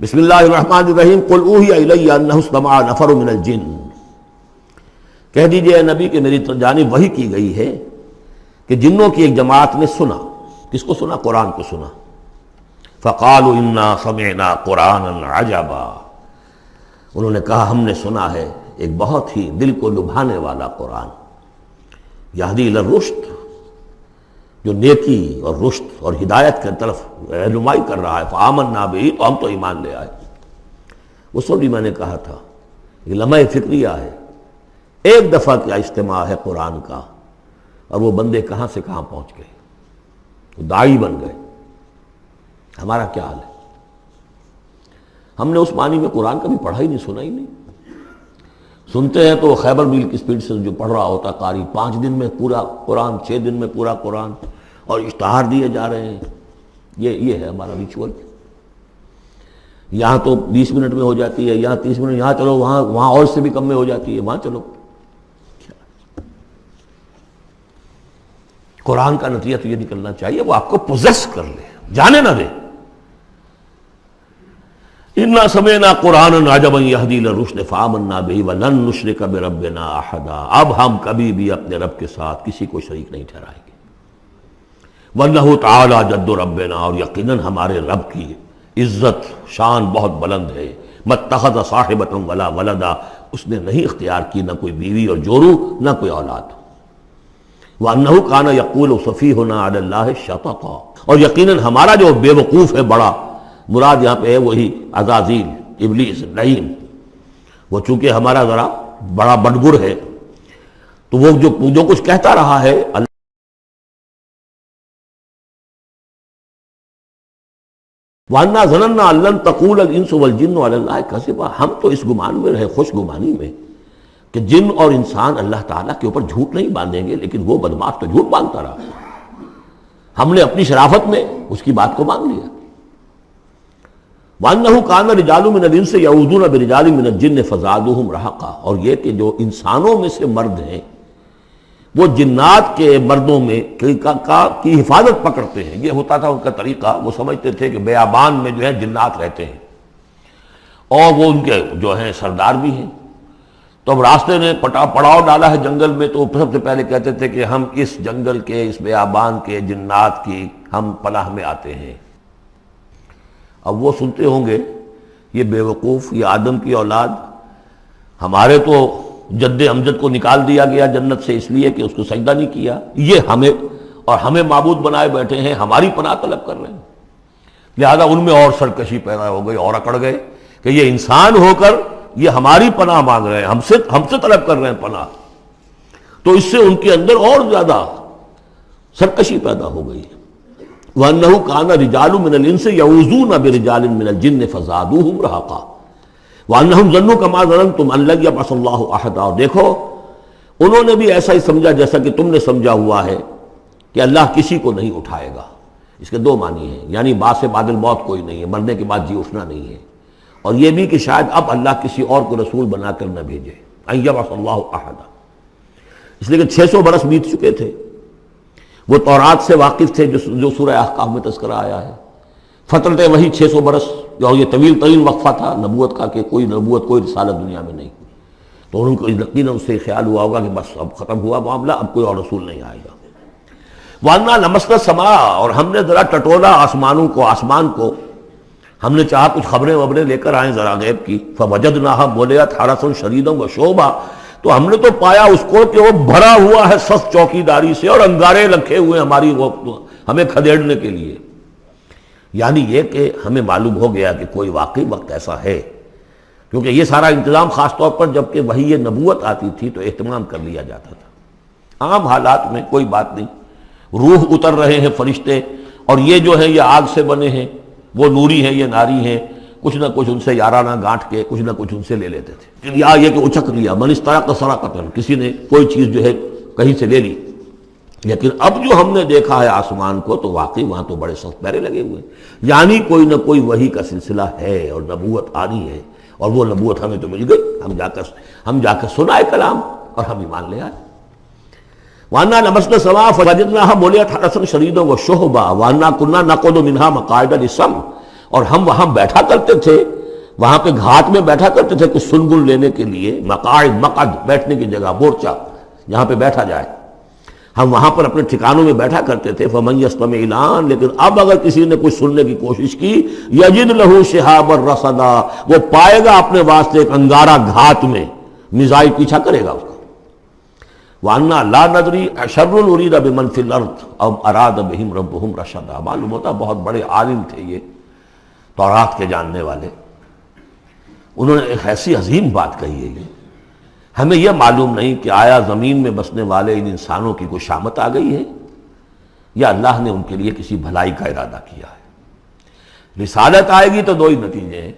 بسم اللہ الرحمن الرحیم قل اوحی الی انہ استمع نفر من الجن، کہہ دیجئے اے نبی کہ میری جانب وحی کی گئی ہے کہ جنوں کی ایک جماعت نے سنا۔ کس کو سنا؟ قرآن کو سنا۔ فقالوا انا سمعنا قرآنا عجبا، انہوں نے کہا ہم نے سنا ہے ایک بہت ہی دل کو لبھانے والا قرآن، یہدی الی الرشد، جو نیکی اور رشد اور ہدایت کی طرف رہنمائی کر رہا ہے۔ فآمنا بہ، تو ہم تو ایمان لے آئے۔ وہ سب بھی میں نے کہا تھا یہ لمحہ فکریہ ہے، ایک دفعہ کیا اجتماع ہے قرآن کا، اور وہ بندے کہاں سے کہاں پہنچ گئے، وہ داعی بن گئے۔ ہمارا کیا حال ہے؟ ہم نے اس معنی میں قرآن کبھی پڑھا ہی نہیں، سنا ہی نہیں۔ سنتے ہیں تو خیبر میل کی سپیڈ سے جو پڑھ رہا ہوتا قاری، 5 دن میں پورا قرآن، 6 دن میں پورا قرآن، اور اشتہار دیے جا رہے ہیں۔ یہ ہے ہمارا ریچول۔ یہاں تو 20 منٹ میں ہو جاتی ہے، یہاں 30 منٹ، یہاں چلو وہاں اور سے بھی کم میں ہو جاتی ہے، وہاں چلو۔ قرآن کا نتیجہ تو یہ نکلنا چاہیے وہ آپ کو پوزیس کر لے، جانے نہ دے۔ انا سمعنا قرآنا عجبا یہدی الی الرشد فآمنا بہ ولن نشرک بربنا احدا، اب ہم کبھی بھی اپنے رب کے ساتھ کسی کو شریک نہیں ٹھہرائیں گے۔ وانہ تعالی جد ربنا، اور یقیناً ہمارے رب کی عزت شان بہت بلند ہے۔ متخذ صاحبۃ ولا ولدا، اس نے نہیں اختیار کی نہ کوئی بیوی اور جورو نہ کوئی اولاد۔ وانہ کان یقول سفیہنا علی اللہ شططا، اور یقیناً ہمارا جو بے وقوف ہے بڑا، مراد یہاں پہ ہے وہی عزازیل، ابلیس، لعین، وہ چونکہ ہمارا ذرا بڑا بدگر ہے، تو وہ جو کچھ کہتا رہا ہے وَأَنَّا ظَنَنَّا أَن لَّن تَقُولَ الْإِنسُ وَالْجِنُّ عَلَى اللَّهِ كَذِبًا، ہم تو اس گمان میں رہے، خوش گمانی میں، کہ جن اور انسان اللہ تعالیٰ کے اوپر جھوٹ نہیں باندھیں گے، لیکن وہ بدماش تو جھوٹ باندھتا رہا۔ ہم نے اپنی شرافت میں اس کی بات کو مان لیا۔ وَأَنَّهُ كَانَ رِجَالٌ مِّنَ الْإِنسِ يَعُوذُونَ بِرِجَالٍ مِّنَ الْجِنِّ فَزَادُوهُمْ رَهَقًا، اور یہ کہ جو انسانوں میں سے مرد ہیں وہ جنات کے مردوں میں کی حفاظت پکڑتے ہیں۔ یہ ہوتا تھا ان کا طریقہ، وہ سمجھتے تھے کہ بیابان میں جو ہے جنات رہتے ہیں اور وہ ان کے جو ہیں سردار بھی ہیں، تو اب راستے نے پڑاؤ ڈالا ہے جنگل میں، تو سب سے پہلے کہتے تھے کہ ہم اس جنگل کے، اس بیابان کے جنات کی ہم پناہ میں آتے ہیں۔ اب وہ سنتے ہوں گے یہ بے وقوف، یہ آدم کی اولاد، ہمارے تو جد امجد کو نکال دیا گیا جنت سے اس لیے کہ اس کو سجدہ نہیں کیا، یہ ہمیں معبود بنائے بیٹھے ہیں، ہماری پناہ طلب کر رہے ہیں۔ لہذا ان میں اور سرکشی پیدا ہو گئی، اور اکڑ گئے کہ یہ انسان ہو کر یہ ہماری پناہ مانگ رہے ہیں، ہم سے طلب کر رہے ہیں پناہ، تو اس سے ان کے اندر اور زیادہ سرکشی پیدا ہو گئی۔ وَأَنَّهُ كَانَ رِجَالٌ مِّنَ الْإِنسِ يَعُوذُونَ بِرِجَالٍ مِّنَ الْجِنِّ فَزَادُوهُمْ رَهَقًا وَأَنَّهُمْ ظَنُّوا كَمَا ظَنَنتُمْ أَن لَّن يَبْعَثَ اللَّهُ أَحَدًا، اور دیکھو انہوں نے بھی ایسا ہی سمجھا جیسا کہ تم نے سمجھا ہوا ہے کہ اللہ کسی کو نہیں اٹھائے گا۔ اس کے 2 معنی ہیں، یعنی بعد سے بعد الموت کوئی نہیں ہے، مرنے کے بعد جی اٹھنا نہیں ہے، اور یہ بھی کہ شاید اب اللہ کسی اور کو رسول بنا کر نہ بھیجے، أن يبعث الله أحدا، اس لیے کہ 600 برس بیت چکے تھے۔ وہ تورات سے واقف تھے جو سورہ احقاف میں تذکرہ آیا ہے، فترت وہی 600 برس، اور یہ طویل ترین وقفہ تھا نبوت کا، کہ کوئی نبوت کوئی رسالت دنیا میں نہیں، تو ان کو یقیناً اس سے خیال ہوا ہوگا کہ بس اب ختم ہوا معاملہ، اب کوئی اور رسول نہیں آئے گا۔ وَأَنَّا لَمَسْنَا السَّمَاءَ، اور ہم نے ذرا ٹٹولا آسمان کو، ہم نے چاہا کچھ خبریں لے کر آئیں ذرا غیب کی، فَوَجَدْنَاهَا مُلِئَتْ حَرَسًا شَدِيدًا وَشُعُبًا، تو ہم نے تو پایا اس کو کہ وہ بھرا ہوا ہے سخت چوکیداری سے، اور انگارے رکھے ہوئے ہماری ہمیں کھدیڑنے کے لیے۔ یعنی یہ کہ ہمیں معلوم ہو گیا کہ کوئی واقعی وقت ایسا ہے، کیونکہ یہ سارا انتظام خاص طور پر جب کہ وہی یہ نبوت آتی تھی تو اہتمام کر لیا جاتا تھا۔ عام حالات میں کوئی بات نہیں، روح اتر رہے ہیں فرشتے، اور یہ جو ہے یہ آگ سے بنے ہیں، وہ نوری ہیں یہ ناری ہیں، کچھ نہ کچھ ان سے یارانہ گانٹھ کے کچھ نہ کچھ ان سے لے لیتے تھے، یا یہ کہ اچک لیا، من استرق سرقۃ، کسی نے کوئی چیز جو ہے کہیں سے لے لی۔ لیکن اب جو ہم نے دیکھا ہے آسمان کو، تو واقعی وہاں تو بڑے سخت پہرے لگے ہوئے ہیں، یعنی کوئی نہ کوئی وحی کا سلسلہ ہے اور نبوت آنی ہے، اور وہ نبوت ہمیں تو مل گئی، ہم جا کر سنائے کلام اور ہم ایمان لے آئے۔ وَأَنَّا لَمَسْنَا السَّمَاءَ فَوَجَدْنَاهَا مُلِئَتْ حَرَسًا شَدِيدًا وَشُهُبًا وَأَنَّا كُنَّا نَقْعُدُ مِنْهَا مَقَاعِدَ لِلسَّمْعِ، اور ہم وہاں بیٹھا کرتے تھے، وہاں پہ گھاٹ میں بیٹھا کرتے تھے کچھ سنگل لینے کے لیے، مقاعد، مقعد، بیٹھنے کی جگہ، مورچہ جہاں پہ بیٹھا جائے، ہم وہاں پر اپنے ٹھکانوں میں بیٹھا کرتے تھے۔ فمن یستمع الان، لیکن اب اگر کسی نے کچھ سننے کی کوشش کی، یجد لہ شہابا رصدا، وہ پائے گا اپنے واسطے ایک انگارہ گھات میں، میزائل پیچھا کرے گا اس کا۔ وَأَنَّا لَا نَدْرِي أَشَرٌّ أُرِيدَ بِمَنْ فِي الْأَرْضِ أَمْ أَرَادَ بِهِمْ رَبُّهُمْ رَشَدًا۔ معلوم ہوتا بہت بڑے عالم تھے یہ، تورات کے جاننے والے، انہوں نے ایک ایسی عظیم بات کہی ہے یہ، ہمیں یہ معلوم نہیں کہ آیا زمین میں بسنے والے ان انسانوں کی کوئی شامت آ گئی ہے یا اللہ نے ان کے لیے کسی بھلائی کا ارادہ کیا ہے۔ رسالت آئے گی تو دو ہی نتیجے ہیں،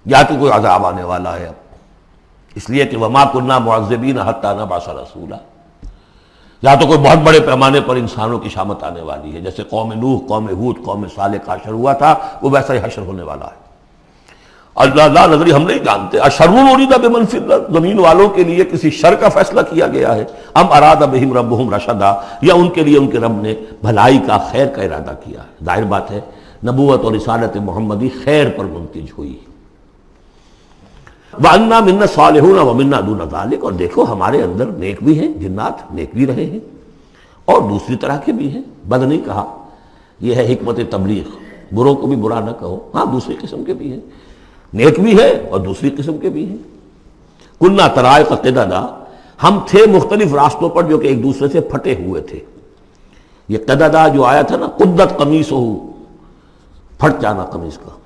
یا تو کوئی عذاب آنے والا ہے اب، اس لیے کہ وما كنا معذبین حتی نبعث رسولا، یا تو کوئی بہت بڑے پیمانے پر انسانوں کی شامت آنے والی ہے، جیسے قوم نوح، قوم ہود، قوم صالح کا حشر ہوا تھا، وہ ویسا ہی حشر ہونے والا ہے۔ اللہ لا نظری، ہم نہیں جانتے، اشر ارید بمن فی الارض، زمین والوں کے لیے کسی شر کا فیصلہ کیا گیا ہے، ام اراد بہم ربہم رشدا، یا ان کے لیے ان کے رب نے بھلائی کا، خیر کا ارادہ کیا ہے۔ ظاہر بات ہے نبوت اور رسالت محمدی خیر پر منتج ہوئی۔ وَأَنَّا مِنَّا الصَّالِحُونَ وَمِنَّا دُونَ ذَلِكَ، اور دیکھو ہمارے اندر نیک بھی ہیں، جنات نیک بھی رہے ہیں اور دوسری طرح کے بھی ہیں، بد نہیں کہا، یہ ہے حکمت تبلیغ، بروں کو بھی برا نہ کہو، ہاں دوسری قسم کے بھی ہیں، نیک بھی ہے اور دوسری قسم کے بھی ہیں۔ کُنَّا طَرَائِقَ قِدَدًا، ہم تھے مختلف راستوں پر جو کہ ایک دوسرے سے پھٹے ہوئے تھے۔ یہ قددا جو آیا تھا نا، قدت قمیصہ، پھٹ جانا قمیص کا۔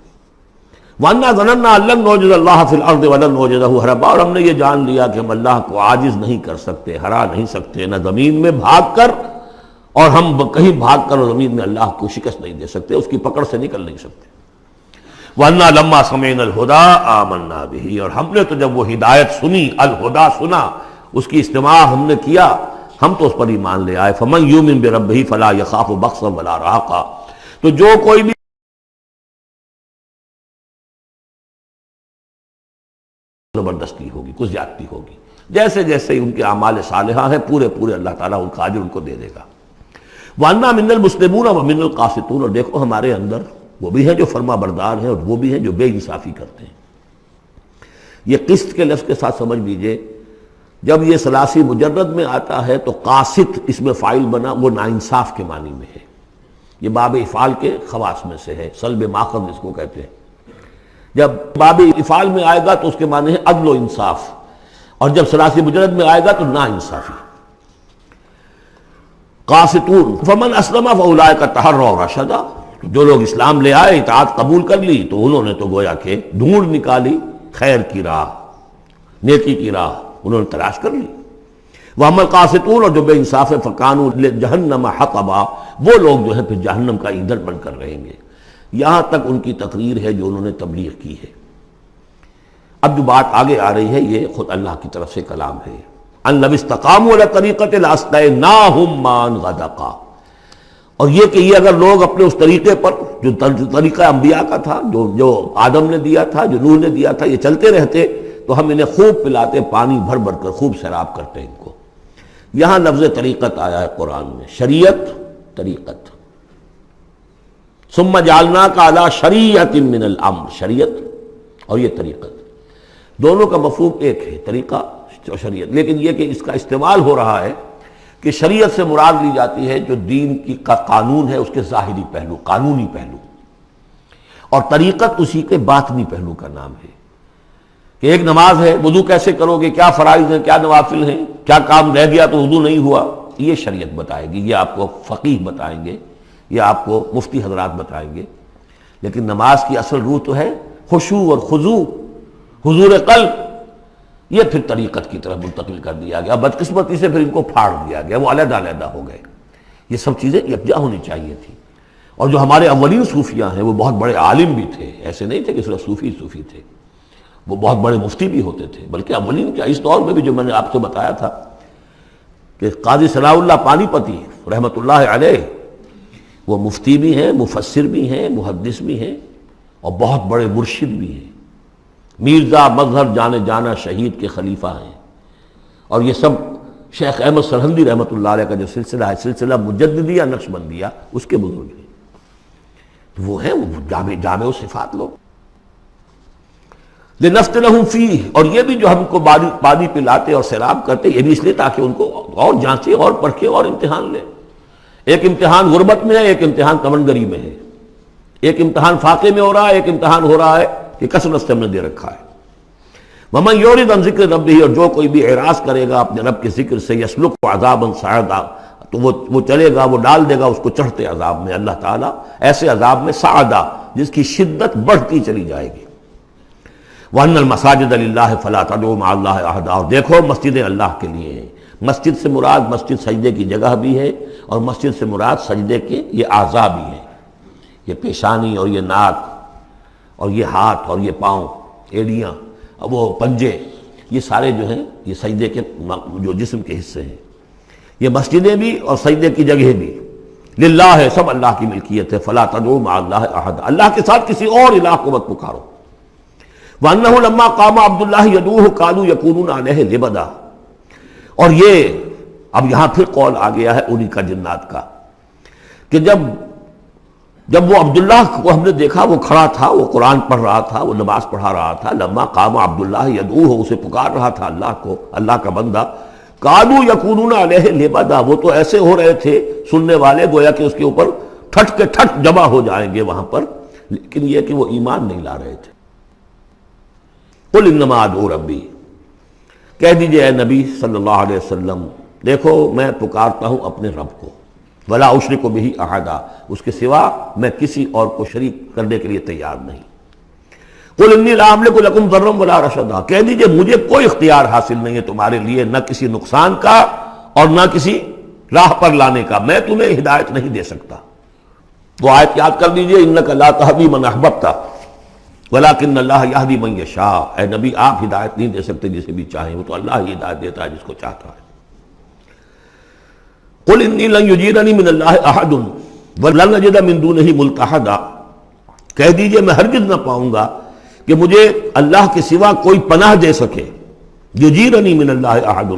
وَأَنَّا ظَنَنَّا أَن لَّن نُّعْجِزَ اللَّهَ فِي الْأَرْضِ وَلَن نُّعْجِزَهُ هَرَبًا، اور ہم نے یہ جان لیا کہ ہم اللہ کو عاجز نہیں کر سکتے، ہرا نہیں سکتے، نہ زمین میں بھاگ کر، اور ہم کہیں بھاگ کر اور زمین میں اللہ کو شکست نہیں دے سکتے، اس کی پکڑ سے نکل نہیں سکتے۔ وَأَنَّا لَمَّا سَمِعْنَا الْهُدَىٰ آمَنَّا بِهِ، اور ہم نے تو جب وہ ہدایت سنی، الہدا سنا، اس کی استماع ہم نے کیا، ہم تو اس پر ایمان لے آئے۔ فَمَن يُؤْمِن بِرَبِّهِ فَلَا يَخَافُ بَخْسًا وَلَا رَهَقًا، تو جو کوئی بھی زبردستی ہوگی، کچھ زیادتی ہوگی، جیسے جیسے ان کے اعمال صالحہ ہیں، پورے پورے اللہ تعالیٰ ان کا اجر ان کو دے دے گا۔ وَأَنَّا مِنَّا الْمُسْلِمُونَ وَمِنَّا الْقَاسِطُونَ، اور دیکھو ہمارے اندر وہ بھی ہیں جو فرما بردار ہیں اور وہ بھی ہیں جو بے انصافی کرتے ہیں۔ یہ قسط کے لفظ کے ساتھ سمجھ لیجئے، جب یہ ثلاثی مجرد میں آتا ہے تو قاسط اس میں فاعل بنا، وہ ناانصاف کے معنی میں ہے، یہ باب افعال کے خواص میں سے ہے، سلب ماخذ اس کو کہتے ہیں۔ جب باب افعال میں آئے گا تو اس کے معنی ہے عدل و انصاف، اور جب ثلاثی مجرد میں آئے گا تو نا انصافی۔ قاسطون فمن اسلم فاولئک تحروا رشدا، جو لوگ اسلام لے آئے، اطاعت قبول کر لی، تو انہوں نے تو گویا کہ ڈھونڈ نکالی خیر کی راہ، نیکی کی راہ انہوں نے تلاش کر لی۔ وَأَمَّا الْقَاسِطُونَ، اور جو بے انصاف ہے، فَكَانُوا لِجَهَنَّمَ حَطَبًا، وہ لوگ جو ہے پھر جہنم کا ایندھن بن کر رہیں گے۔ یہاں تک ان کی تقریر ہے جو انہوں نے تبلیغ کی ہے۔ اب جو بات آگے آ رہی ہے یہ خود اللہ کی طرف سے کلام ہے۔ أَن لَوِ اسْتَقَامُوا عَلَى الطَّرِيقَةِ لَأَسْقَيْنَاهُم مَّاءً غَدَقًا، اور یہ کہ یہ اگر لوگ اپنے اس طریقے پر جو طریقہ انبیاء کا تھا، جو آدم نے دیا تھا، جو نوح نے دیا تھا، یہ چلتے رہتے تو ہم انہیں خوب پلاتے، پانی بھر بھر کر خوب سیراب کرتے ان کو۔ یہاں لفظ طریقت آیا ہے قرآن میں، شریعت، طریقت۔ ثم جعلناک علی شریعۃ من الامر، شریعت اور یہ طریقت، دونوں کا مفہوم ایک ہے، طریقہ اور شریعت، لیکن یہ کہ اس کا استعمال ہو رہا ہے کہ شریعت سے مراد لی جاتی ہے جو دین کی کا قانون ہے، اس کے ظاہری پہلو، قانونی پہلو، اور طریقت اسی کے باطنی پہلو کا نام ہے کہ ایک نماز ہے، وضو کیسے کرو گے، کیا فرائض ہیں، کیا نوافل ہیں، کیا کام رہ گیا تو وضو نہیں ہوا، یہ شریعت بتائے گی، یہ آپ کو فقیہ بتائیں گے، یہ آپ کو مفتی حضرات بتائیں گے۔ لیکن نماز کی اصل روح تو ہے خشوع اور خضوع، حضور قلب، یہ پھر طریقت کی طرف منتقل کر دیا گیا، بدقسمتی سے پھر ان کو پھاڑ دیا گیا، وہ علیحدہ علیحدہ ہو گئے۔ یہ سب چیزیں یکجا ہونی چاہیے تھی۔ اور جو ہمارے اولین صوفیاء ہیں وہ بہت بڑے عالم بھی تھے، ایسے نہیں تھے کہ صرف صوفی تھے، وہ بہت بڑے مفتی بھی ہوتے تھے، بلکہ اولین کیا، اس دور میں بھی جو میں نے آپ سے بتایا تھا کہ قاضی ثناء اللہ پانی پتی رحمۃ اللہ علیہ، وہ مفتی بھی ہیں، مفسر بھی ہیں، محدث بھی ہیں، اور بہت بڑے مرشد بھی ہیں، میرزا مظہر جانے جانا شہید کے خلیفہ ہیں، اور یہ سب شیخ احمد سرہندی رحمۃ اللہ علیہ کا جو سلسلہ ہے، سلسلہ مجددیہ نقشبندیہ، اس کے بزرگ ہیں۔ وہ ہیں وہ جامع صفات لوگ. لنفتنہم فیہ، اور یہ بھی جو ہم کو پانی پلاتے اور سیراب کرتے یہ بھی اس لیے تاکہ ان کو اور جانچے اور پرکھے اور امتحان لے. ایک امتحان غربت میں ہے، ایک امتحان کمنگری میں ہے، ایک امتحان فاقے میں ہو رہا ہے، ایک امتحان ہو رہا ہے کہ کثرت سے ہم نے دے رکھا ہے. وَمَن يُعْرِضْ عَن ذِكْرِ رَبِّهِ، اور جو کوئی بھی اعراض کرے گا اپنے رب کے ذکر سے، يَسْلُكْهُ عَذَابًا صَعَدًا، تو وہ چلے گا، وہ ڈال دے گا اس کو چڑھتے عذاب میں، اللہ تعالیٰ ایسے عذاب میں صعدا جس کی شدت بڑھتی چلی جائے گی. وَأَنَّ الْمَسَاجِدَ لِلَّهِ فَلَا تَدْعُوا مَعَ اللَّهِ أَحَدًا، اور دیکھو مسجدیں اللہ کے لیے ہیں. مسجد سے مراد مسجد سجدے کی جگہ بھی ہے، اور مسجد سے مراد سجدے کے یہ اعضاء بھی ہیں. یہ پیشانی اور یہ ناک اور یہ ہاتھ اور یہ پاؤں، ایڑیاں، وہ پنجے، یہ سارے جو ہیں یہ سجدے کے جو جسم کے حصے ہیں. یہ مسجدیں بھی اور سجدے کی جگہ بھی للہ ہے، سب اللہ کی ملکیت ہے. فلا تدعوا مع اللہ احد، اللہ کے ساتھ کسی اور الہ کو مت پکارو. وانہ لما قام عبد اللہ یدعوہ قالوا یکونون علیہ لبدا، اور یہ اب یہاں پھر قول آ گیا ہے انہی کا جنات کا کہ جب وہ عبداللہ کو ہم نے دیکھا وہ کھڑا تھا، وہ قرآن پڑھ رہا تھا، وہ نماز پڑھا رہا تھا. لما قام عبداللہ یدعوہ، اسے پکار رہا تھا اللہ کو، اللہ کا بندہ. قالوا یکونون علیہ لبدا، وہ تو ایسے ہو رہے تھے سننے والے گویا کہ اس کے اوپر ٹھٹ کے ٹھٹ جمع ہو جائیں گے وہاں پر، لیکن یہ کہ وہ ایمان نہیں لا رہے تھے. قل انما ادعو ربی، کہہ دیجئے اے نبی صلی اللہ علیہ وسلم، دیکھو میں پکارتا ہوں اپنے رب کو. ولا اشرک بہ احدا، اس کے سوا میں کسی اور کو شریک کرنے کے لیے تیار نہیں. قل انی لا املک لکم ضرا ولا رشدا، کہہ دیجئے مجھے کوئی اختیار حاصل نہیں ہے تمہارے لیے، نہ کسی نقصان کا اور نہ کسی راہ پر لانے کا، میں تمہیں ہدایت نہیں دے سکتا. وہ آیت یاد کر دیجئے، انک لا تہدی من احببت ولکن اللہ یہدی من یشاء، اے نبی آپ ہدایت نہیں دے سکتے جسے بھی چاہیں، وہ تو اللہ ہی ہدایت دیتا ہے جس کو چاہتا ہے. قل انی لن یجیرنی من اللہ احد ولن نجد من دونہ ملتحدا، کہہ دیجئے میں ہرگز نہ پاؤں گا کہ مجھے اللہ کے سوا کوئی پناہ دے سکے. یجیرنی من اللہ احد،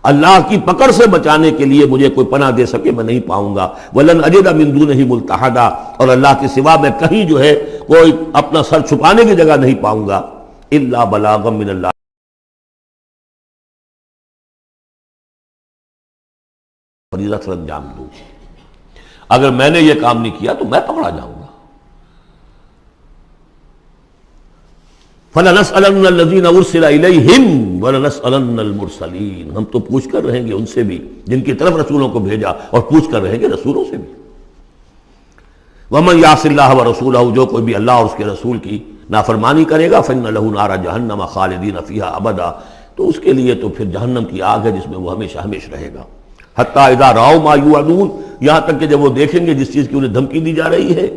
اللہ کی پکڑ سے بچانے کے لیے مجھے کوئی پناہ دے سکے میں نہیں پاؤں گا. ولن اجد من دونہ ملتحدا، اور اللہ کے سوا میں کہیں جو ہے کوئی اپنا سر چھپانے کی جگہ نہیں پاؤں گا. الا بلاغا من اللہ، فریضہ سر انجام دوں، اگر میں نے یہ کام نہیں کیا تو میں پکڑا جاؤں گا. فَلَنَسْأَلَنَّ الَّذِينَ أُرْسِلَ إِلَيْهِمْ وَلَنَسْأَلَنَّ الْمُرْسَلِينَ، ہم تو پوچھ کر رہیں گے ان سے بھی جن کی طرف رسولوں کو بھیجا، اور پوچھ کر رہیں گے رسولوں سے بھی. وَمَنْ يَعْصِ اللَّهَ وَرَسُولَهُ، جو کوئی بھی اللہ اور اس کے رسول کی نافرمانی کرے گا، فَإِنَّ لَهُ نَارَ جَهَنَّمَ خَالِدِينَ فِيهَا أَبَدًا، تو اس کے لیے تو پھر جہنم کی آگ ہے جس میں وہ ہمیشہ ہمیشہ رہے گا. حتیٰ اذا رأوا ما یوعدون، یہاں تک کہ جب وہ دیکھیں گے جس چیز کی انہیں دھمکی دی جا رہی ہے.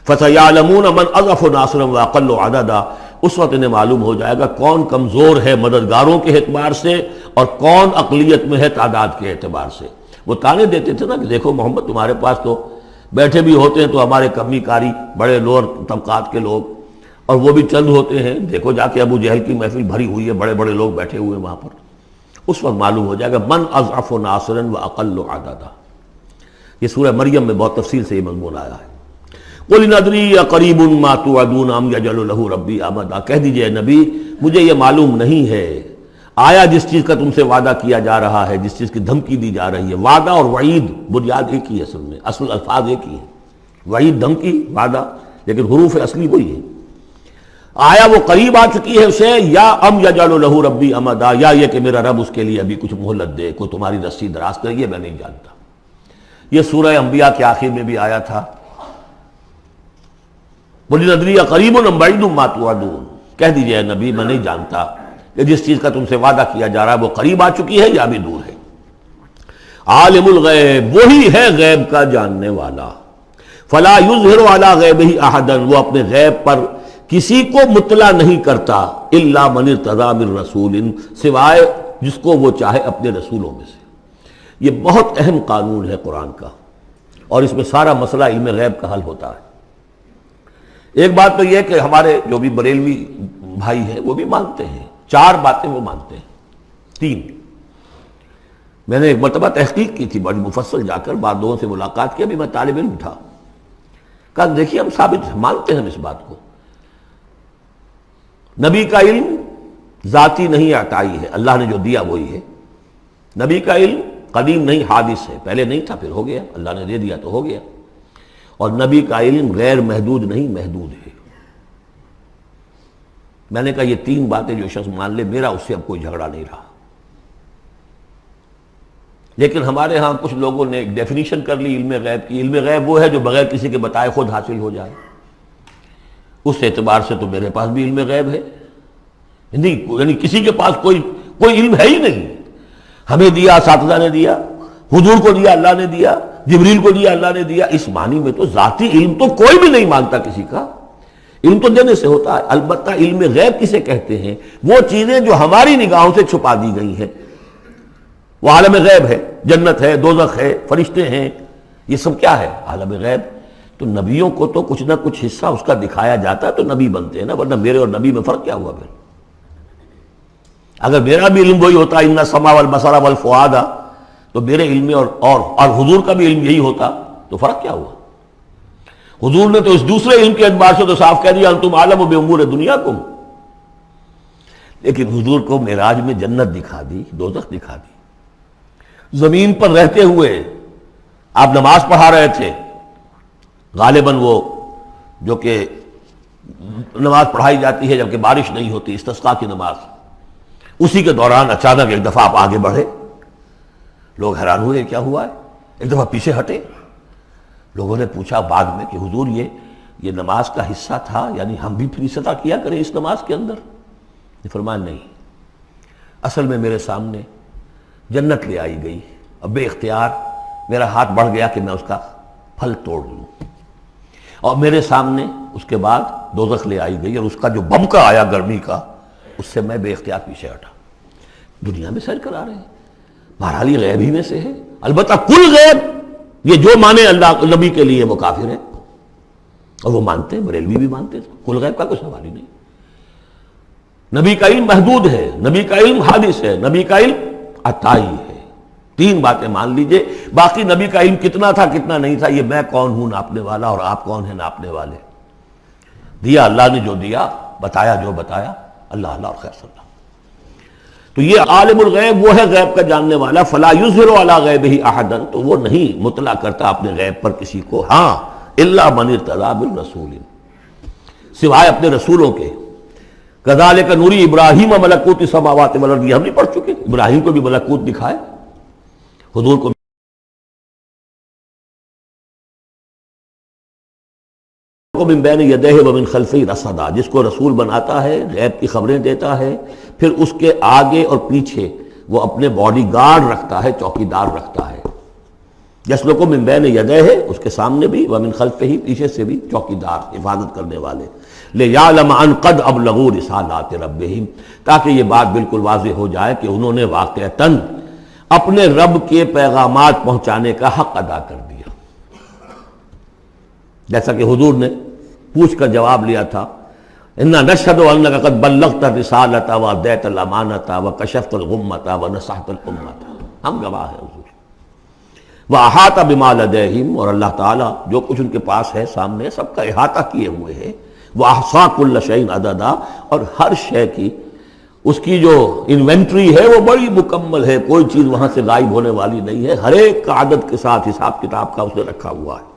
فَسَيَعْلَمُونَ مَنْ أَضْعَفُ نَاصِرًا وَأَقَلُّ عَدَدًا، اس وقت انہیں معلوم ہو جائے گا کون کمزور ہے مددگاروں کے اعتبار سے اور کون اقلیت میں ہے تعداد کے اعتبار سے. وہ تانے دیتے تھے نا کہ دیکھو محمد تمہارے پاس تو بیٹھے بھی ہوتے ہیں تو ہمارے کمی کاری بڑے لوور طبقات کے لوگ، اور وہ بھی چند ہوتے ہیں، دیکھو جا کے ابو جہل کی محفل بھری ہوئی ہے، بڑے بڑے لوگ بیٹھے ہوئے ہیں وہاں پر. اس وقت معلوم ہو جائے گا من اضعف ناصرا واقل عددا. یہ سورہ مریم میں بہت تفصیل سے یہ مضمون آیا ہے. قل ان ادری اقریب ما توعدون ام یجعل له ربی امدا، کہہ دیجئے نبی مجھے یہ معلوم نہیں ہے آیا جس چیز کا تم سے وعدہ کیا جا رہا ہے، جس چیز کی دھمکی دی جا رہی ہے. وعدہ اور وعید بنیاد ایک ہی ہے، اصل میں اصل الفاظ ایک ہی ہیں، وعید دھمکی، وعدہ، لیکن حروف اصلی وہی ہے. آیا وہ قریب آ چکی ہے اسے، یا ام یجعل له ربی امدا، یا یہ کہ میرا رب اس کے لیے ابھی کچھ مہلت دے، کوئی تمہاری رسی دراز کرے، یہ میں نہیں جانتا. یہ سورہ انبیاء کے آخر میں بھی آیا تھا. قل ندری قریب ام بعید ما توعدون، کہہ دیجئے نبی میں نہیں جانتا کہ جس چیز کا تم سے وعدہ کیا جا رہا ہے وہ قریب آ چکی ہے یا بھی دور ہے. عالم الغیب، وہی ہے غیب کا جاننے والا. فلا یظہر علی غیبہ احدا، وہ اپنے غیب پر کسی کو مطلع نہیں کرتا. الا من ارتضی من رسول، سوائے جس کو وہ چاہے اپنے رسولوں میں سے. یہ بہت اہم قانون ہے قرآن کا، اور اس میں سارا مسئلہ علم غیب کا حل ہوتا ہے. ایک بات تو یہ کہ ہمارے جو بھی بریلوی بھائی ہیں وہ بھی مانتے ہیں، 4 باتیں وہ مانتے ہیں. 3 میں نے ایک مرتبہ تحقیق کی تھی بڑی مفصل، جا کر بعد لوگوں سے ملاقات کی، ابھی میں طالب علم تھا. کہا دیکھیے ہم ثابت مانتے ہیں ہم اس بات کو، نبی کا علم ذاتی نہیں عطائی ہے، اللہ نے جو دیا وہی ہے، نبی کا علم قدیم نہیں حادث ہے، پہلے نہیں تھا پھر ہو گیا، اللہ نے دے دیا تو ہو گیا، اور نبی کا علم غیر محدود نہیں محدود ہے۔ میں نے کہا یہ تین باتیں جو شخص مان لے میرا اس سے اب کوئی جھگڑا نہیں رہا۔ لیکن ہمارے ہاں کچھ لوگوں نے ایک ڈیفینیشن کر لی علم غیب کی، علم غیب وہ ہے جو بغیر کسی کے بتائے خود حاصل ہو جائے، اس اعتبار سے تو میرے پاس بھی علم غیب ہے، نہیں یعنی کسی کے پاس کوئی علم ہے ہی نہیں، ہمیں دیا اساتذہ نے دیا، حضور کو دیا اللہ نے دیا، جبریل کو دیا اللہ نے دیا، اس معنی میں تو ذاتی علم تو کوئی بھی نہیں مانتا کسی کا، علم تو دینے سے ہوتا ہے۔ البتہ علم غیب کسے کہتے ہیں؟ وہ چیزیں جو ہماری نگاہوں سے چھپا دی گئی ہیں، وہ عالم غیب ہے، جنت ہے، دوزخ ہے، فرشتے ہیں، یہ سب کیا ہے؟ عالم غیب۔ تو نبیوں کو تو کچھ نہ کچھ حصہ اس کا دکھایا جاتا ہے تو نبی بنتے ہیں نا، ورنہ میرے اور نبی میں فرق کیا ہوا پھر؟ اگر میرا بھی علم وہی ہوتا ان السمع والبصر والفؤاد، تو میرے علم اور حضور کا بھی علم یہی ہوتا تو فرق کیا ہوا؟ حضور نے تو اس دوسرے علم کے اعتبار سے تو صاف کہہ دیا انتم عالم بامور دنیاکم، لیکن حضور کو معراج میں جنت دکھا دی، دوزخ دکھا دی۔ زمین پر رہتے ہوئے آپ نماز پڑھا رہے تھے، غالباً وہ جو کہ نماز پڑھائی جاتی ہے جبکہ بارش نہیں ہوتی، استسقاء کی نماز، اسی کے دوران اچانک ایک دفعہ آپ آگے بڑھے، لوگ حیران ہوئے کیا ہوا ہے، ایک دفعہ پیچھے ہٹے، لوگوں نے پوچھا بعد میں کہ حضور یہ نماز کا حصہ تھا، یعنی ہم بھی پھر استطاع کیا کریں اس نماز کے اندر؟ نے فرمایا نہیں، اصل میں میرے سامنے جنت لے آئی گئی، اب بے اختیار میرا ہاتھ بڑھ گیا کہ میں اس کا پھل توڑ لوں، اور میرے سامنے اس کے بعد دوزخ لے آئی گئی اور اس کا جو بمکا آیا گرمی کا، اس سے میں بے اختیار پیچھے ہٹا۔ دنیا میں سیر کرا رہے ہیں، بہرحال یہ غیب ہی میں سے ہے۔ البتہ کل غیب یہ جو مانے اللہ نبی کے لیے وہ کافر ہے، اور وہ مانتے ہیں، بریلوی بھی مانتے ہیں، کل غیب کا کوئی سوال ہی نہیں۔ نبی کا علم محدود ہے، نبی کا علم حادث ہے، نبی کا علم عطائی ہے۔ تین باتیں مان لیجئے، باقی نبی کا علم کتنا تھا کتنا نہیں تھا یہ میں کون ہوں ناپنے والا، اور آپ کون ہیں ناپنے والے؟ دیا اللہ نے جو دیا، بتایا جو بتایا، اللہ اللہ اور خیر صلی اللہ۔ تو یہ عالم الغیب وہ ہے غیب کا جاننے والا، فلا یظہر علی غیبہ احدا، تو وہ نہیں مطلع کرتا اپنے غیب پر کسی کو، ہاں الا من ارتضی بالرسول، سوائے اپنے رسولوں کے۔ کذالک نوری ابراہیم ملکوت السماوات والارض، یہ ہم نہیں پڑھ چکے؟ ابراہیم کو بھی ملکوت دکھائے، حضور کو من بین یدیہ ومن خلفہ رصدا، جس کو رسول بناتا ہے، غیب کی خبریں دیتا ہے، پھر اس کے آگے اور پیچھے وہ اپنے باڈی گارڈ رکھتا ہے، چوکیدار رکھتا ہے۔ یسلک من بین یدیہ، اس کے سامنے بھی، ومن خلفہ، پیچھے سے بھی چوکیدار، حفاظت کرنے والے۔ لیعلم ان قد ابلغوا رسالات ربہم، تاکہ یہ بات بالکل واضح ہو جائے کہ انہوں نے واقعتاً اپنے رب کے پیغامات پہنچانے کا حق ادا کر دیا، جیسا کہ حضور نے پوچھ کر جواب لیا تھا، انا نشہد انک قد بلغت الرسالۃ وادیت الامانۃ وکشفت الغمۃ ونصحت الامۃ، ہم گواہ ہیں حضور۔ واحاط بما لدیہم، اور اللہ تعالیٰ جو کچھ ان کے پاس ہے سامنے سب کا احاطہ کیے ہوئے ہے، واحصا کل شیء عددا، اور ہر شے کی اس کی جو انوینٹری ہے وہ بڑی مکمل ہے، کوئی چیز وہاں سے غائب ہونے والی نہیں ہے، ہر ایک کا عدد کے ساتھ حساب کتاب کا اس نے رکھا ہوا ہے۔